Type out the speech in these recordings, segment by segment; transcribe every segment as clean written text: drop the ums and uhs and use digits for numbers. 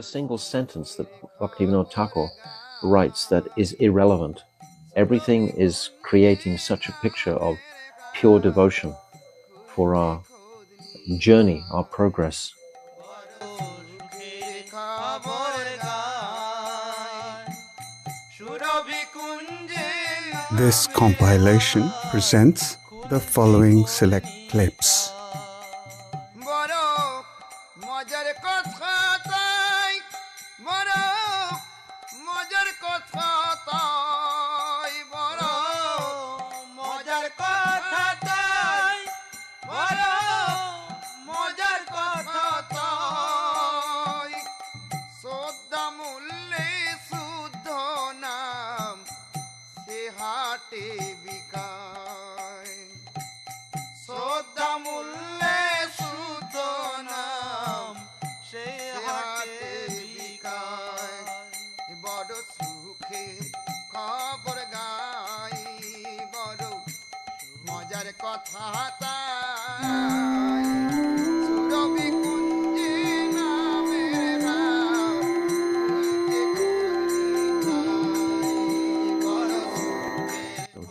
single sentence that Bhaktivedanta Thakur writes that is irrelevant. Everything is creating such a picture of pure devotion for our journey, our progress. This compilation presents the following select clips.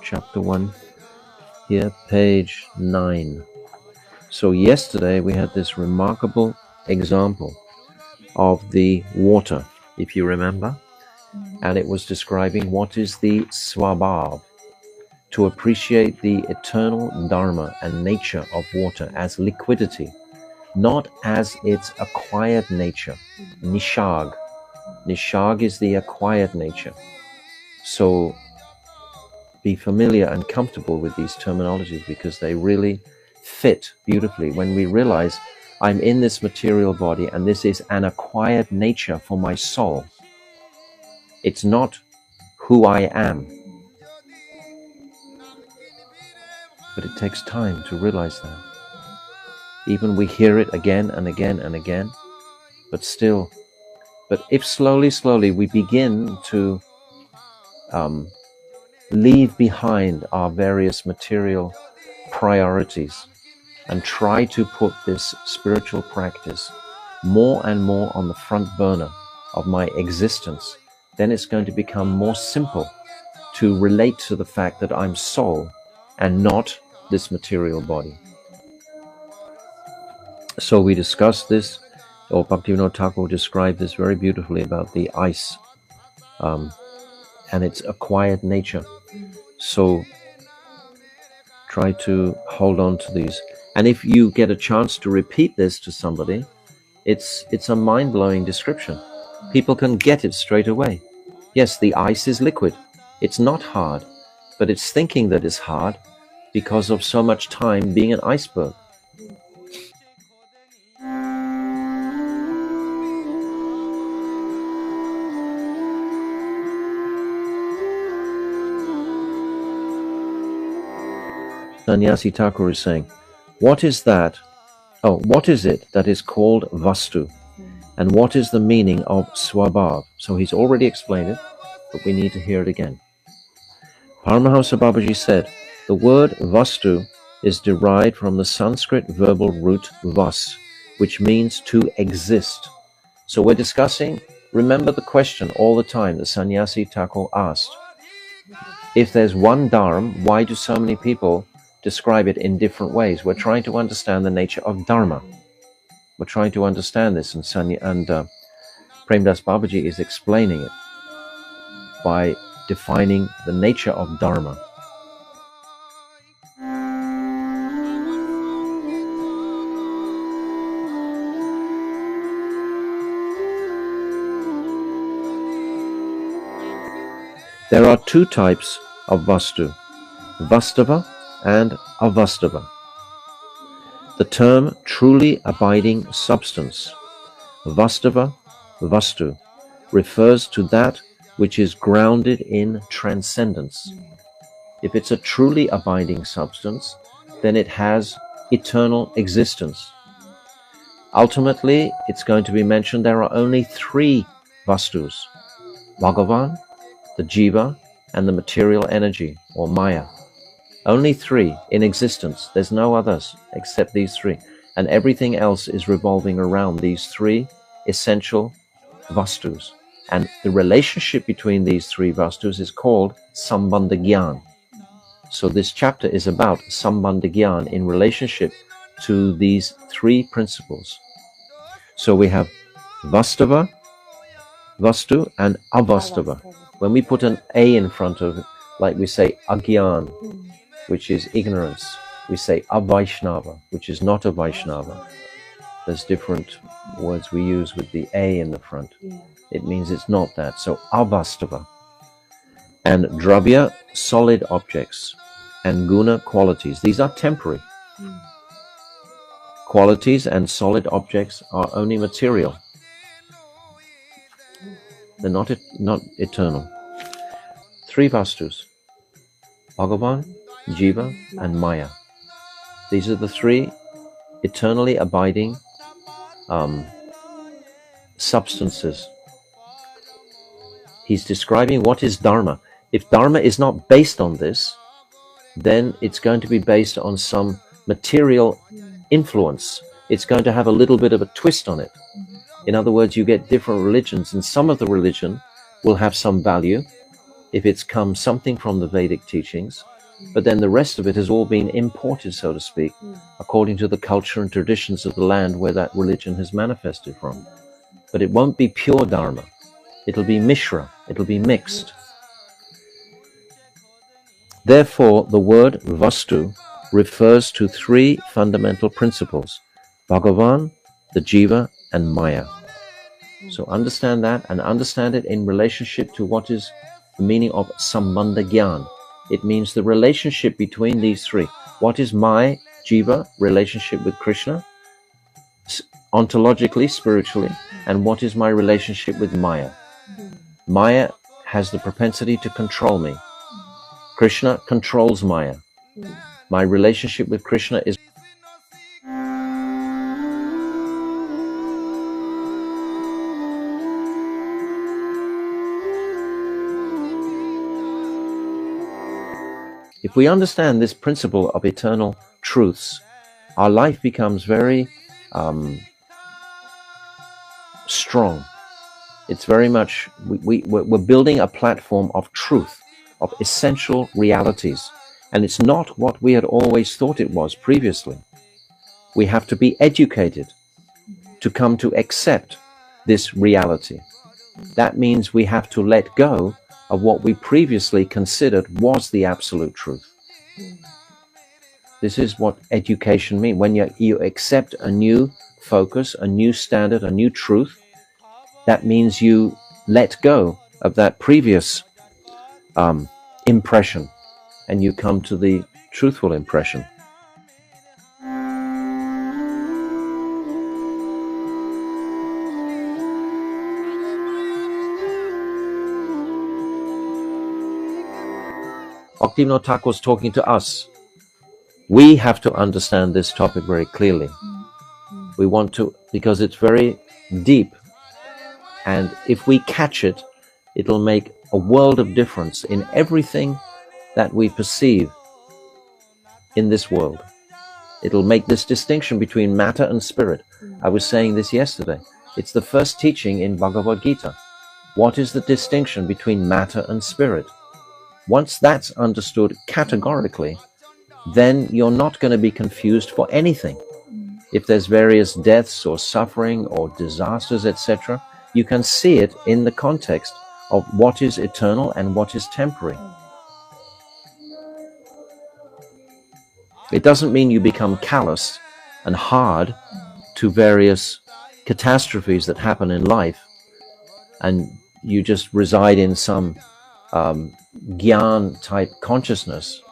Chapter 1, here, page 9. So yesterday we had this remarkable example of the water, if you remember, and it was describing what is the swabhav, to appreciate the eternal dharma and nature of water as liquidity, not as its acquired nature, nishag. Nishag is the acquired nature. So be familiar and comfortable with these terminologies because they really fit beautifully when we realize I'm in this material body and this is an acquired nature for my soul. It's not who I am. But it takes time to realize that. Even we hear it again and again and again, but still, but if slowly we begin to leave behind our various material priorities and try to put this spiritual practice more and more on the front burner of my existence, then it's going to become more simple to relate to the fact that I'm soul and not this material body. So we discussed this, or Bhaktivedanta Thakur described this very beautifully about the ice and its acquired nature. So try to hold on to these. And if you get a chance to repeat this to somebody, it's a mind-blowing description. People can get it straight away. Yes, the ice is liquid. It's not hard, but it's thinking that it's hard because of so much time being an iceberg. Sannyasi Thakur is saying, what is that? Oh, what is it that is called Vastu? And what is the meaning of swabhav? So he's already explained it, but we need to hear it again. Paramahamsa Babaji said, the word Vastu is derived from the Sanskrit verbal root vas, which means to exist. So we're discussing, remember the question all the time that Sannyasi Thakur asked. If there's one dharma, why do so many people describe it in different ways? We're trying to understand the nature of dharma. We're trying to understand this, and Premdas Babaji is explaining it by defining the nature of dharma. There are two types of Vastu, Vastava and Avastava. The term truly abiding substance, Vastava, Vastu, refers to that which is grounded in transcendence. If it's a truly abiding substance, then it has eternal existence. Ultimately, it's going to be mentioned there are only three Vastus: Bhagavan, the Jiva, and the material energy, or Maya. Only three in existence. There's no others except these three. And everything else is revolving around these three essential Vastus. And the relationship between these three Vastus is called Sambandha Gyan. So this chapter is about Sambandha Gyan in relationship to these three principles. So we have Vastava, Vastu and Avastava. When we put an A in front of it, like we say Agyan, which is ignorance, we say Avaishnava, which is not a Vaishnava. There's different words we use with the A in the front. It means it's not that. So Avastava. And Dravya, solid objects, and Guna, qualities. These are temporary. Qualities and solid objects are only material. They're not eternal. Three Vastus: Bhagavan, Jiva, and Maya. These are the three eternally abiding substances. He's describing what is Dharma. If Dharma is not based on this, then it's going to be based on some material influence. It's going to have a little bit of a twist on it. In other words, you get different religions, and some of the religion will have some value if it's come something from the Vedic teachings, but then the rest of it has all been imported, so to speak, according to the culture and traditions of the land where that religion has manifested from. But it won't be pure Dharma. It'll be Mishra. It'll be mixed. Therefore, the word Vastu refers to three fundamental principles: Bhagavan, the Jiva, and Maya. So understand that, and understand it in relationship to what is the meaning of Sambandha Gyan. It means the relationship between these three. What is my Jiva relationship with Krishna, ontologically, spiritually, and what is my relationship with Maya? Maya has the propensity to control me. Krishna controls Maya. My relationship with Krishna is If we understand this principle of eternal truths, our life becomes very strong. It's very much, we're building a platform of truth, of essential realities. And it's not what we had always thought it was previously. We have to be educated to come to accept this reality. That means we have to let go of what we previously considered was the absolute truth. This is what education means. When you accept a new focus, a new standard, a new truth, that means you let go of that previous impression and you come to the truthful impression. Bhaktivinoda Thakur was talking to us. We have to understand this topic very clearly. We want to, because it's very deep. And if we catch it, it'll make a world of difference in everything that we perceive in this world. It'll make this distinction between matter and spirit. I was saying this yesterday. It's the first teaching in Bhagavad Gita. What is the distinction between matter and spirit? Once that's understood categorically, then you're not going to be confused for anything. If there's various deaths or suffering or disasters, etc., you can see it in the context of what is eternal and what is temporary. It doesn't mean you become callous and hard to various catastrophes that happen in life and you just reside in some Gyan type consciousness.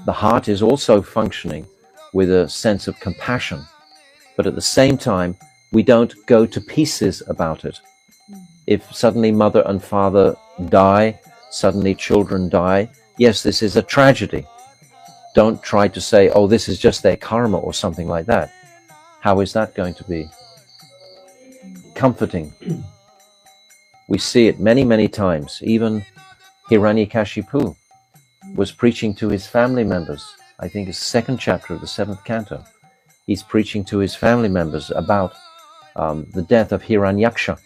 The heart is also functioning with a sense of compassion, but at the same time we don't go to pieces about it. If suddenly mother and father die, suddenly children die, yes, this is a tragedy. Don't try to say, oh, this is just their karma or something like that. How is that going to be comforting? We see it many, many times. Even Hiranyakashipu was preaching to his family members. I think it's the second chapter of the 7th canto. He's preaching to his family members about the death of Hiranyaksha.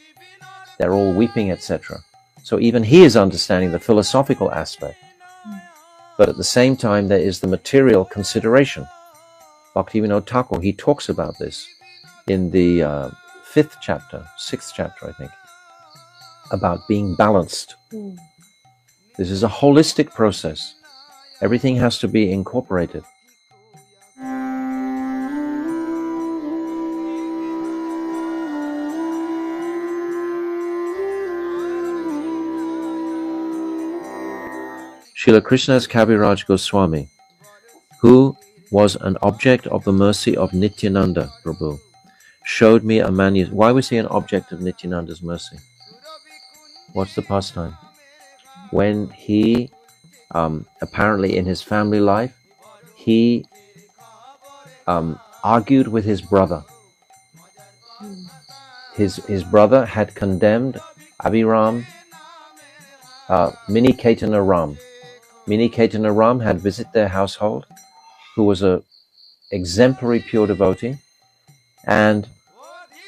they're all weeping, etc. So even he is understanding the philosophical aspect. But at the same time, there is the material consideration. Bhaktivinoda Thakur, he talks about this in the 6th chapter, I think, about being balanced. This is a holistic process. Everything has to be incorporated. Srila Krsnadas Kaviraj Goswami, who was an object of the mercy of Nityananda Prabhu, showed me a manuscript. Why was he an object of Nityananda's mercy? What's the pastime? When he, apparently in his family life, he argued with his brother. His brother had condemned Abhiram, Mini Caitanya Ram. Mini Caitanya Ram had visited their household, who was a exemplary pure devotee, and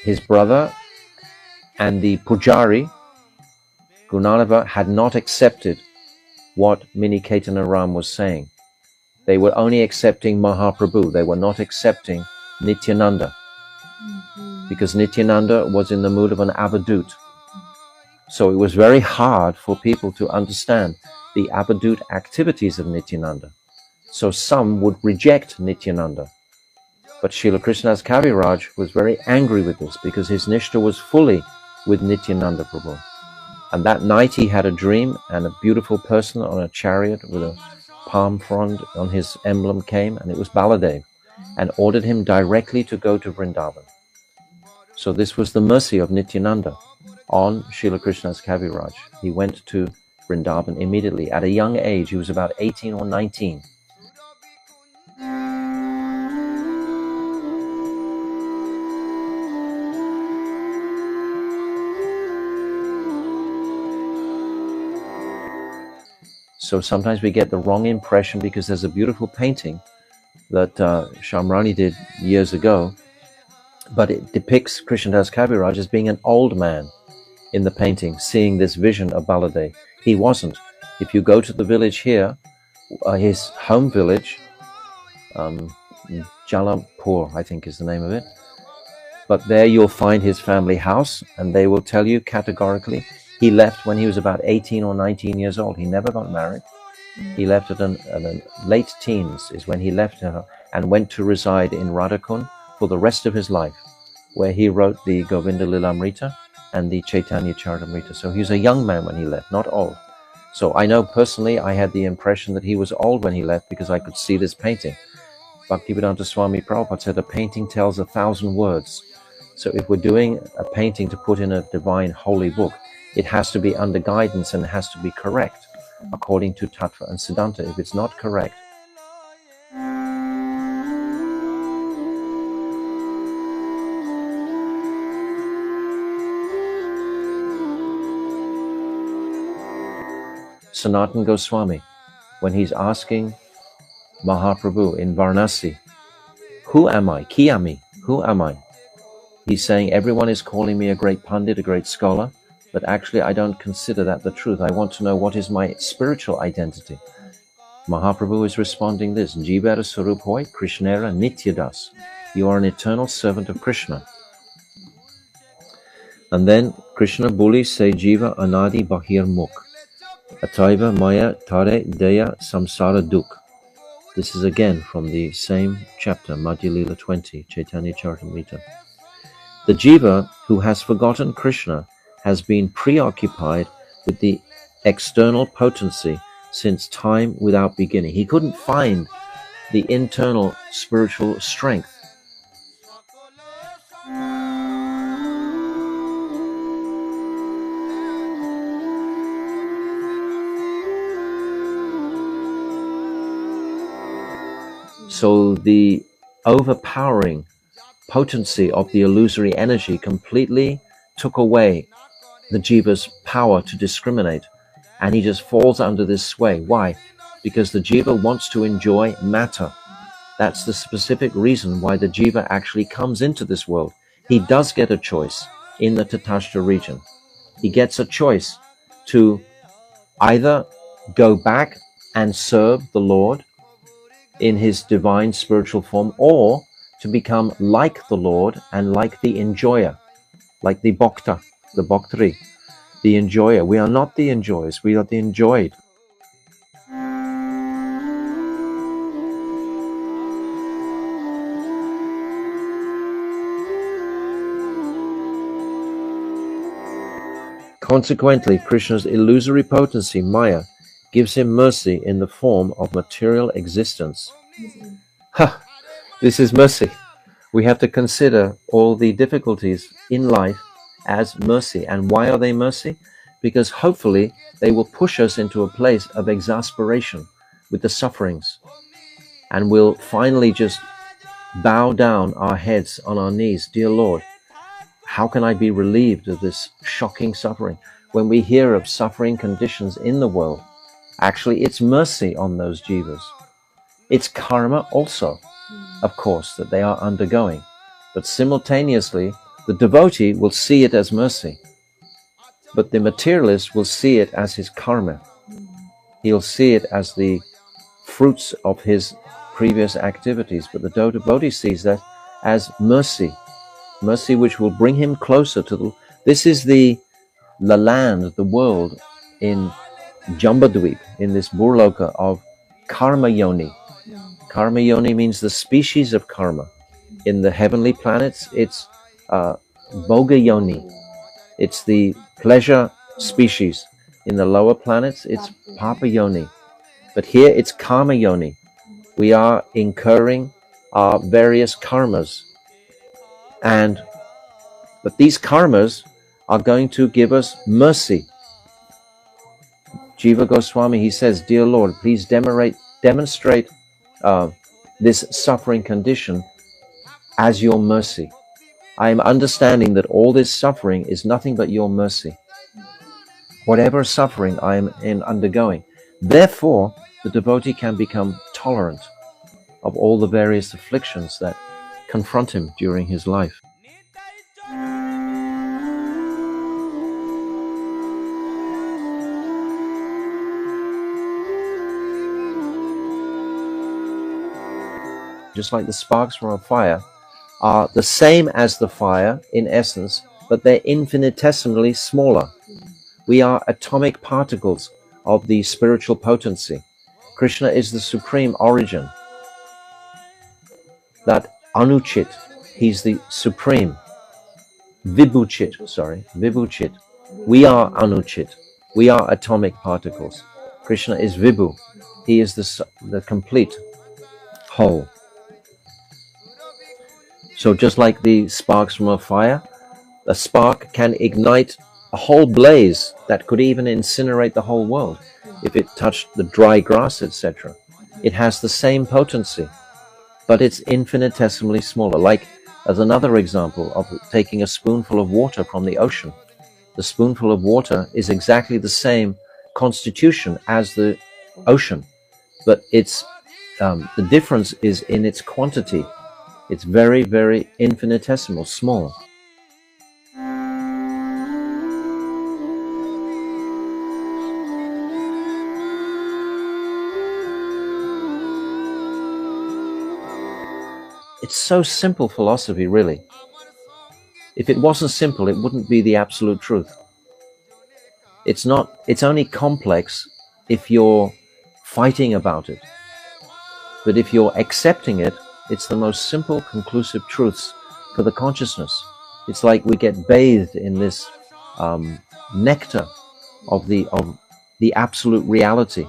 his brother and the Pujari, Gunanava, had not accepted what Mini Caitanya Ram was saying. They were only accepting Mahaprabhu. They were not accepting Nityananda, because Nityananda was in the mood of an avadut. So it was very hard for people to understand the avadut activities of Nityananda. So some would reject Nityananda. But Srila Krsnadas Kaviraj was very angry with this, because his nishta was fully with Nityananda Prabhu. And that night he had a dream, and a beautiful person on a chariot with a palm frond on his emblem came, and it was Baladev, and ordered him directly to go to Vrindavan. So this was the mercy of Nityananda on Srila Krsnadas Kaviraj. He went to Vrindavan immediately at a young age. He was about 18 or 19. So sometimes we get the wrong impression, because there's a beautiful painting that Shamrani did years ago, but it depicts Krsnadas Kaviraj as being an old man in the painting, seeing this vision of Baladev. He wasn't. If you go to the village here, his home village, Jalampur, I think is the name of it, but there you'll find his family house, and they will tell you categorically he left when he was about 18 or 19 years old. He never got married. He left at a late teens is when he left her, and went to reside in Radhakund for the rest of his life, where he wrote the Govinda Lilamrita and the Chaitanya Charitamrita. So he was a young man when he left, not old. So I know personally I had the impression that he was old when he left, because I could see this painting. Bhaktivedanta Swami Prabhupada said a painting tells 1,000 words. So if we're doing a painting to put in a divine holy book, it has to be under guidance, and it has to be correct according to Tattva and Siddhanta. If it's not correct, Sanatan Goswami, when he's asking Mahaprabhu in Varanasi, who am I? Ki ami? Who am I? He's saying, everyone is calling me a great pandit, a great scholar, but actually I don't consider that the truth. I want to know what is my spiritual identity. Mahaprabhu is responding this, Jiva Svarupa hoy, Krishnera Nityadas. You are an eternal servant of Krishna. And then Krishna Buli say Jiva Anadi Bahir Mukh. Ataiva Maya Tare Daya Samsara Duk. This is again from the same chapter, Madhya Lila 20, Chaitanya Charitamrita. The Jiva who has forgotten Krishna has been preoccupied with the external potency since time without beginning. He couldn't find the internal spiritual strength. So the overpowering potency of the illusory energy completely took away the Jiva's power to discriminate, and he just falls under this sway. Why? Because the Jiva wants to enjoy matter. That's the specific reason why the Jiva actually comes into this world. He does get a choice in the Tatastha region. he gets a choice to either go back and serve the Lord in his divine spiritual form, or to become like the Lord and like the enjoyer, like the bhakta, the bhaktri, the enjoyer. We are not the enjoyers, we are the enjoyed. Consequently, Krishna's illusory potency, Maya, gives him mercy in the form of material existence. Ha! This is mercy. We have to consider all the difficulties in life as mercy. And why are they mercy? Because hopefully they will push us into a place of exasperation with the sufferings. And we'll finally just bow down our heads on our knees. Dear Lord, how can I be relieved of this shocking suffering? When we hear of suffering conditions in the world, actually it's mercy on those jivas. It's karma also, of course, that they are undergoing. But simultaneously, the devotee will see it as mercy. But the materialist will see it as his karma. He'll see it as the fruits of his previous activities. But the devotee sees that as mercy. Mercy which will bring him closer to the... This is the land, the world in Jambadweep, in this Burloka of karma yoni. Karma yoni means the species of karma. In the heavenly planets, it's bhoga yoni. It's the pleasure species. In the lower planets, it's papa yoni. But here it's karma yoni. We are incurring our various karmas. But these karmas are going to give us mercy. Jiva Goswami, he says, Dear Lord, please demonstrate this suffering condition as your mercy. I am understanding that all this suffering is nothing but your mercy. Whatever suffering I am undergoing. Therefore, the devotee can become tolerant of all the various afflictions that confront him during his life. Just like the sparks from a fire are the same as the fire in essence, but they're infinitesimally smaller. We are atomic particles of the spiritual potency. Krishna is the supreme origin. That Anuchit, he's the supreme. Vibhuchit. We are Anuchit. We are atomic particles. Krishna is Vibhu. He is the complete whole. So just like the sparks from a fire, a spark can ignite a whole blaze that could even incinerate the whole world if it touched the dry grass, etc. It has the same potency, but it's infinitesimally smaller. Like, as another example of taking a spoonful of water from the ocean. The spoonful of water is exactly the same constitution as the ocean, but it's the difference is in its quantity. It's very, very infinitesimal, small. It's so simple philosophy, really. If it wasn't simple, it wouldn't be the absolute truth. It's only complex if you're fighting about it. But if you're accepting it, it's the most simple, conclusive truths for the consciousness. It's like we get bathed in this nectar of the absolute reality,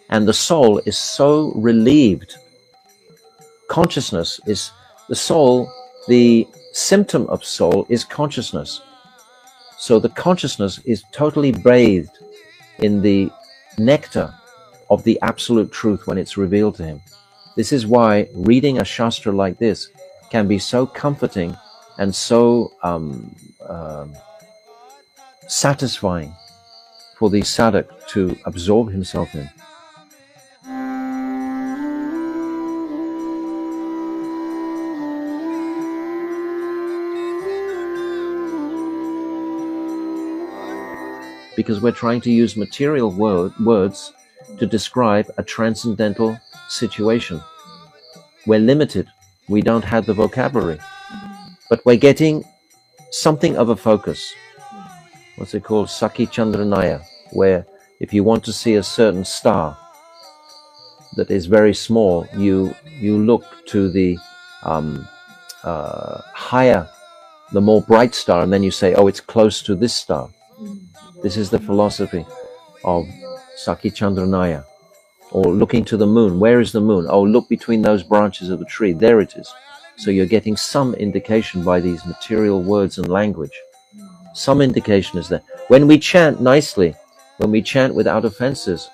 and the soul is so relieved. Consciousness is the soul. The symptom of soul is consciousness. So the consciousness is totally bathed in the nectar of the absolute truth when it's revealed to him. This is why reading a shastra like this can be so comforting and so satisfying for the sadhak to absorb himself in. because we're trying to use material words to describe a transcendental situation. We're limited. We don't have the vocabulary. But we're getting something of a focus. What's it called? Sakhi Chandranaya, where if you want to see a certain star that is very small, you look to the higher, the more bright star, and then you say, oh, it's close to this star. This is the philosophy of Sakhi Chandranaya. Or looking to the moon. Where is the moon? Oh, look between those branches of the tree. There it is. So you're getting some indication by these material words and language. Some indication is there. When we chant nicely, when we chant without offenses,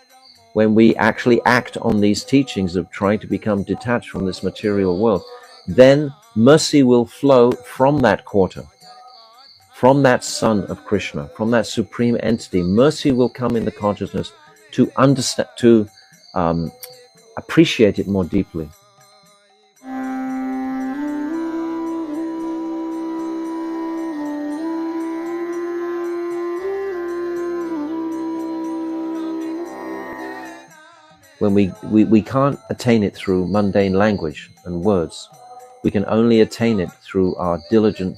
when we actually act on these teachings of trying to become detached from this material world, then mercy will flow from that quarter, from that son of Krishna, from that supreme entity. Mercy will come in the consciousness to understand, to appreciate it more deeply. When we can't attain it through mundane language and words. We can only attain it through our diligent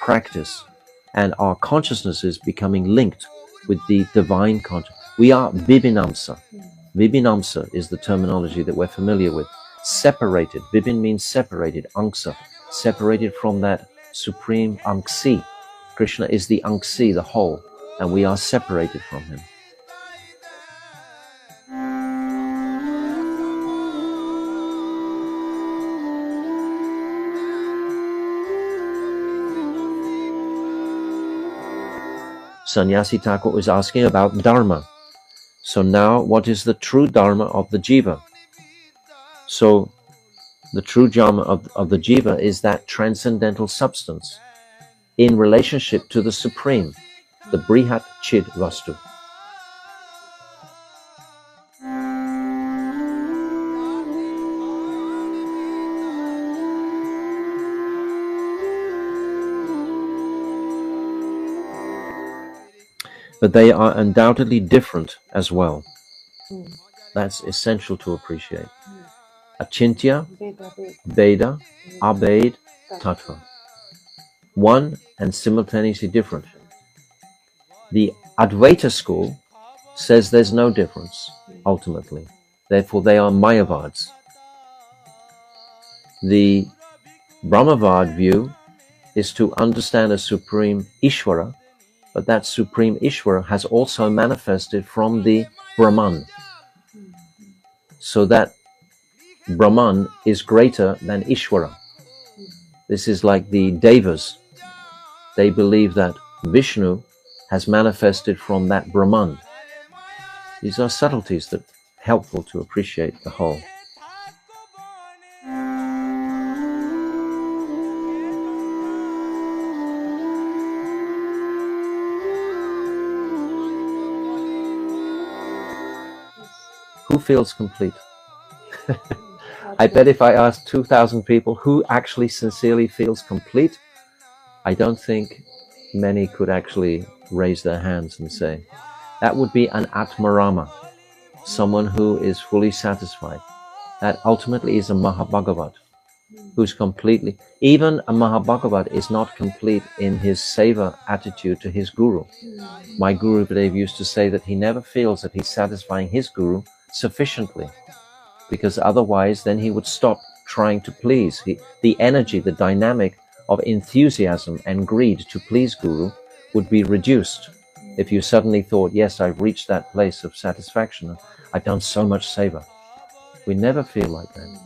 practice and our consciousnesses becoming linked with the divine consciousness. We are Vibhinamsa. Vibhinamsa is the terminology that we're familiar with. Separated. Vibhin means separated. Angsa. Separated from that supreme Angsi. Krishna is the Angsi, the whole, and we are separated from him. Sannyasi Thakur is asking about Dharma. So now, what is the true Dharma of the Jiva? So, the true Dharma of the Jiva is that transcendental substance in relationship to the Supreme, the Brihat Chid Vastu. But they are undoubtedly different as well. That's essential to appreciate. Achintya, Veda, Abhed, Tattva. One and simultaneously different. The Advaita school says there's no difference, ultimately. Therefore, they are Mayavads. The Brahmavad view is to understand a supreme Ishvara, but that supreme Ishvara has also manifested from the Brahman. So that Brahman is greater than Ishvara. This is like the Devas. They believe that Vishnu has manifested from that Brahman. These are subtleties that are helpful to appreciate the whole. Who feels complete? I bet if I asked 2,000 people who actually sincerely feels complete, I don't think many could actually raise their hands and say. That would be an Atmarama, someone who is fully satisfied. That ultimately is a Mahabhagavat, who's completely, even a Mahabhagavat is not complete in his seva attitude to his guru. My Guru Baladev used to say that he never feels that he's satisfying his guru sufficiently, because otherwise then he would stop trying to please. The energy, the dynamic of enthusiasm and greed to please Guru would be reduced if you suddenly thought, yes, I've reached that place of satisfaction, I've done so much seva. We never feel like that.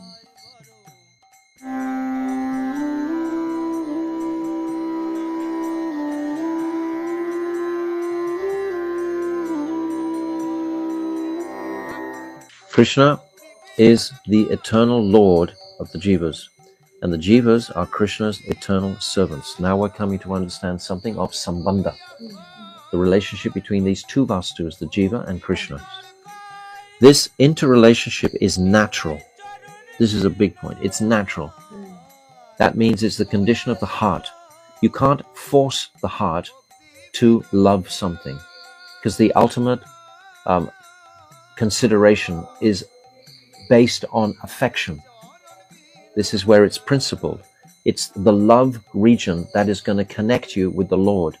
Krishna is the eternal Lord of the Jivas, and the Jivas are Krishna's eternal servants. Now we're coming to understand something of Sambandha, the relationship between these two Vastus, the Jiva and Krishna. This interrelationship is natural. This is a big point. It's natural. That means it's the condition of the heart. You can't force the heart to love something. because the ultimate consideration is based on affection. This is where it's principled. It's the love region that is going to connect you with the Lord.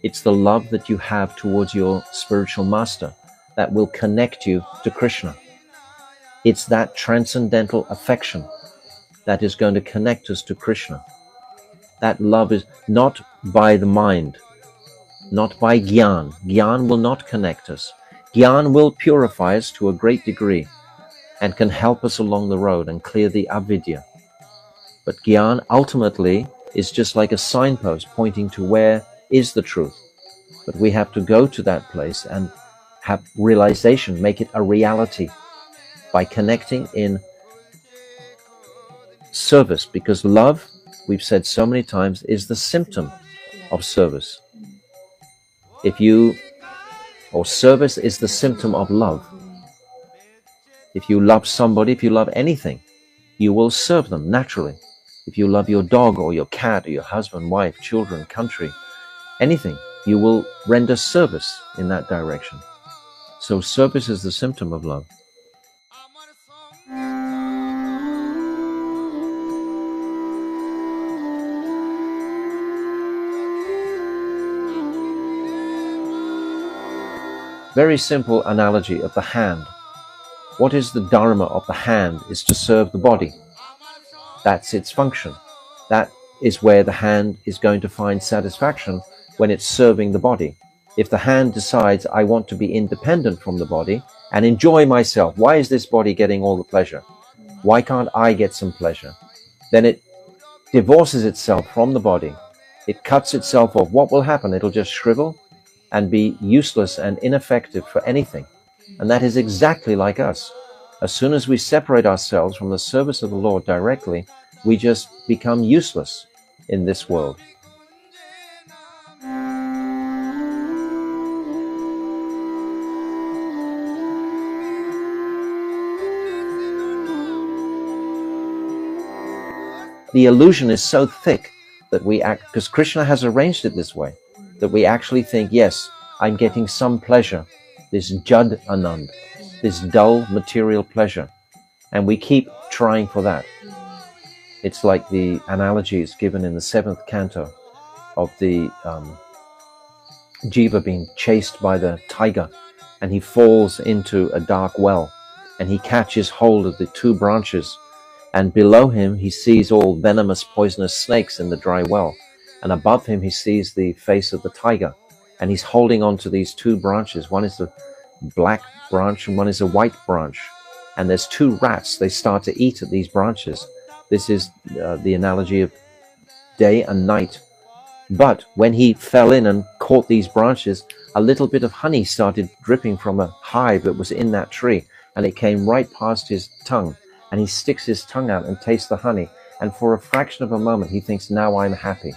It's the love that you have towards your spiritual master that will connect you to Krishna. It's that transcendental affection that is going to connect us to Krishna. That love is not by the mind, not by Gyan. Gyan will not connect us. Gyan will purify us to a great degree and can help us along the road and clear the avidya. But Gyan ultimately is just like a signpost pointing to where is the truth. But we have to go to that place and have realization, make it a reality by connecting in service, because love, we've said so many times, is the symptom of service. Service is the symptom of love. If you love somebody, if you love anything, you will serve them naturally. If you love your dog or your cat or your husband, wife, children, country, anything, you will render service in that direction. So service is the symptom of love. Very simple analogy of the hand. What is the dharma of the hand? Is to serve the body. That's its function. That is where the hand is going to find satisfaction, when it's serving the body. If the hand decides, I want to be independent from the body and enjoy myself, why is this body getting all the pleasure? Why can't I get some pleasure? Then it divorces itself from the body. It cuts itself off. What will happen? It'll just shrivel and be useless and ineffective for anything. And that is exactly like us. As soon as we separate ourselves from the service of the Lord directly, we just become useless in this world. The illusion is so thick that we act, because Krishna has arranged it this way, that we actually think, yes, I'm getting some pleasure, this Jad Anand, this dull material pleasure, and we keep trying for that. It's like the analogy is given in the 7th canto of the Jiva being chased by the tiger, and he falls into a dark well, and he catches hold of the 2 branches, and below him he sees all venomous, poisonous snakes in the dry well, and above him he sees the face of the tiger, and he's holding on to these 2 branches. One is a black branch and one is a white branch, and there's 2 rats. They start to eat at these branches. This is the analogy of day and night. But when he fell in and caught these branches, a little bit of honey started dripping from a hive that was in that tree, and it came right past his tongue, and he sticks his tongue out and tastes the honey, and for a fraction of a moment he thinks, now I'm happy.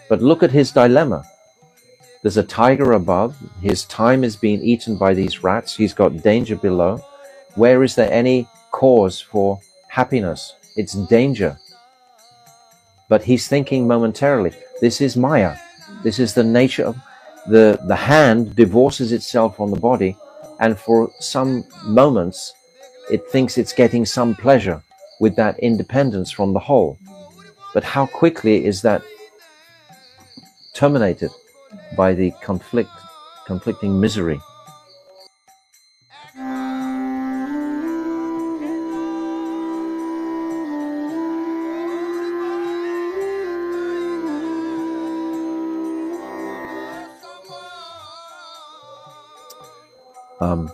But look at his dilemma. There's a tiger above, his time is being eaten by these rats, he's got danger below. Where is there any cause for happiness? It's danger. But he's thinking momentarily, this is Maya. This is the nature of the hand divorces itself from the body, and for some moments it thinks it's getting some pleasure with that independence from the whole. But how quickly is that terminated by the conflicting misery?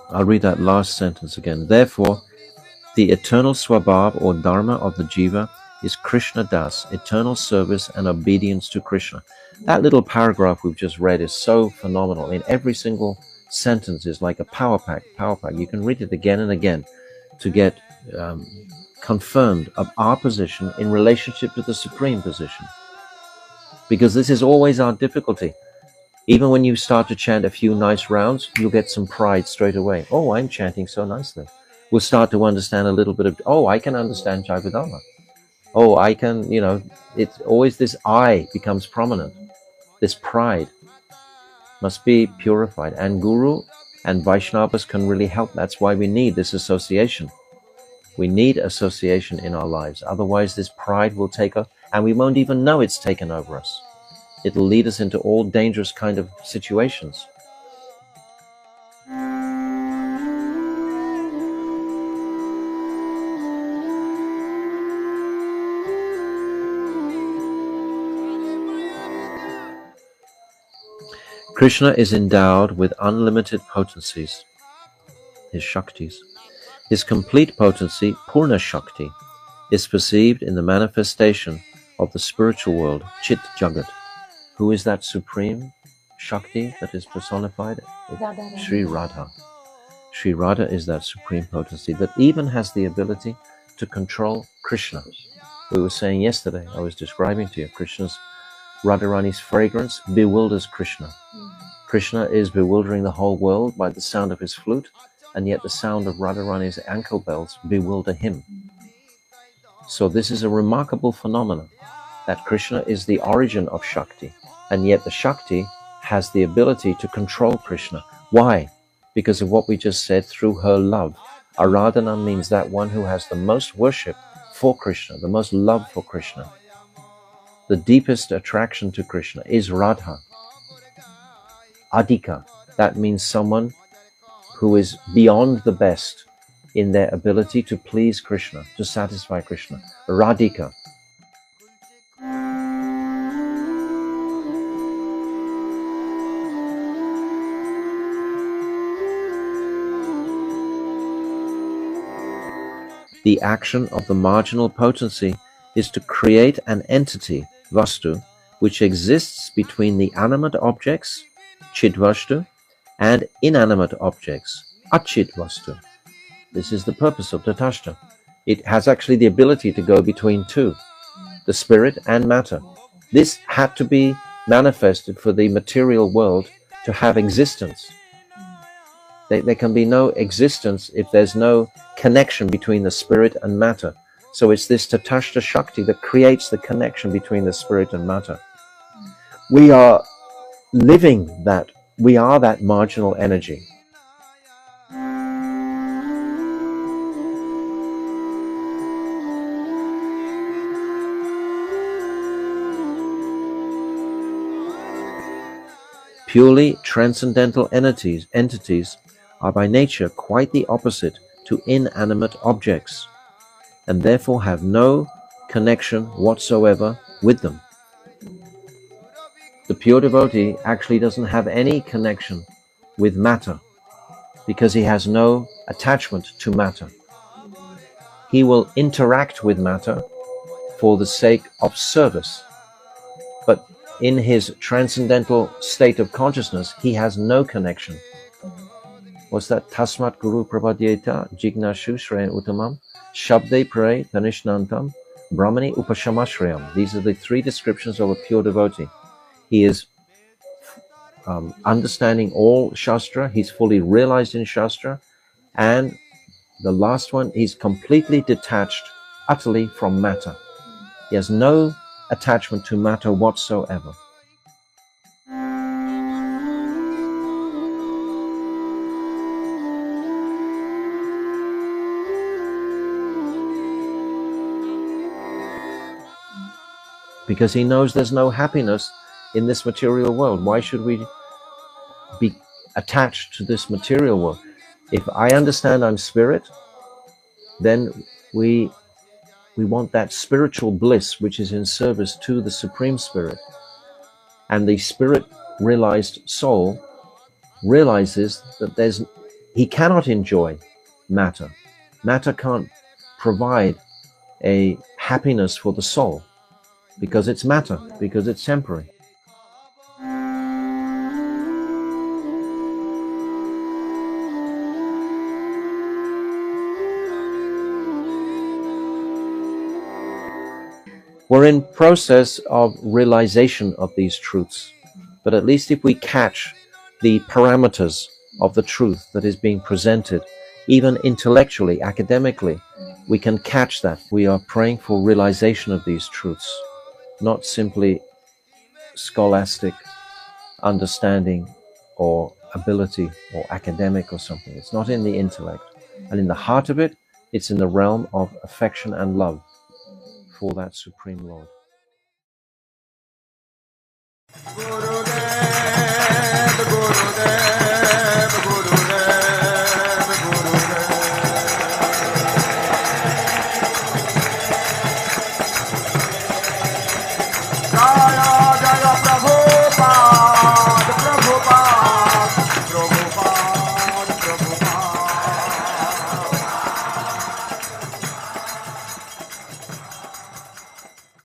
I'll read that last sentence again. Therefore, the eternal swabhav or dharma of the jiva is Krsnadas, eternal service and obedience to Krishna. That little paragraph we've just read is so phenomenal. In every single sentence is like a power pack. You can read it again and again to get confirmed of our position in relationship to the supreme position. Because this is always our difficulty. Even when you start to chant a few nice rounds, you'll get some pride straight away. Oh, I'm chanting so nicely. We'll start to understand a little bit of, oh, I can understand Jaiva Dharma. Oh, I can, it's always this I becomes prominent, this pride. must be purified. And Guru and Vaishnavas can really help. That's why we need this association. We need association in our lives. Otherwise, this pride will take us, and we won't even know it's taken over us. It'll lead us into all dangerous kind of situations. Krishna is endowed with unlimited potencies, his Shaktis. His complete potency, Purna Shakti, is perceived in the manifestation of the spiritual world, Chit Jagat. Who is that supreme Shakti that is personified? Sri Radha. Sri Radha is that supreme potency that even has the ability to control Krishna. We were saying yesterday, I was describing to you, Krishna's Radharani's fragrance bewilders Krishna. Krishna is bewildering the whole world by the sound of his flute, and yet the sound of Radharani's ankle bells bewilder him. So this is a remarkable phenomenon, that Krishna is the origin of Shakti, and yet the Shakti has the ability to control Krishna. Why? Because of what we just said, through her love. Aradhana means that one who has the most worship for Krishna, the most love for Krishna. The deepest attraction to Krishna is Radha. Adhika, that means someone who is beyond the best in their ability to please Krishna, to satisfy Krishna. Radhika. The action of the marginal potency is to create an entity, Vastu, which exists between the animate objects, Chidvastu, and inanimate objects, Achidvastu. This is the purpose of Tatastha. It has actually the ability to go between two, the spirit and matter. This had to be manifested for the material world to have existence. There can be no existence if there's no connection between the spirit and matter. So it's this Tatastha Shakti that creates the connection between the spirit and matter. We are living that. We are that marginal energy. Purely transcendental entities are by nature quite the opposite to inanimate objects, and therefore have no connection whatsoever with them. The pure devotee actually doesn't have any connection with matter, because he has no attachment to matter. He will interact with matter for the sake of service, but in his transcendental state of consciousness, he has no connection. What's that? Tasmat Guru Prapadyeta Jignashu Shreyan Uttamam Shabde Pray Tanishnantam Brahmani Upashamashrayam. These are the three descriptions of a pure devotee. He is understanding all Shastra, he's fully realized in Shastra, and the last one, he's completely detached utterly from matter. He has no attachment to matter whatsoever. Because he knows there's no happiness in this material world. Why should we be attached to this material world? If I understand I'm spirit, then we want that spiritual bliss which is in service to the Supreme Spirit. And the spirit realized soul realizes that he cannot enjoy matter. Matter can't provide a happiness for the soul, because it's matter, because it's temporary. We're in process of realization of these truths, but at least if we catch the parameters of the truth that is being presented, even intellectually, academically, we can catch that. We are praying for realization of these truths, not simply scholastic understanding or ability or academic or something. It's not in the intellect. And in the heart of it, it's in the realm of affection and love for that Supreme Lord.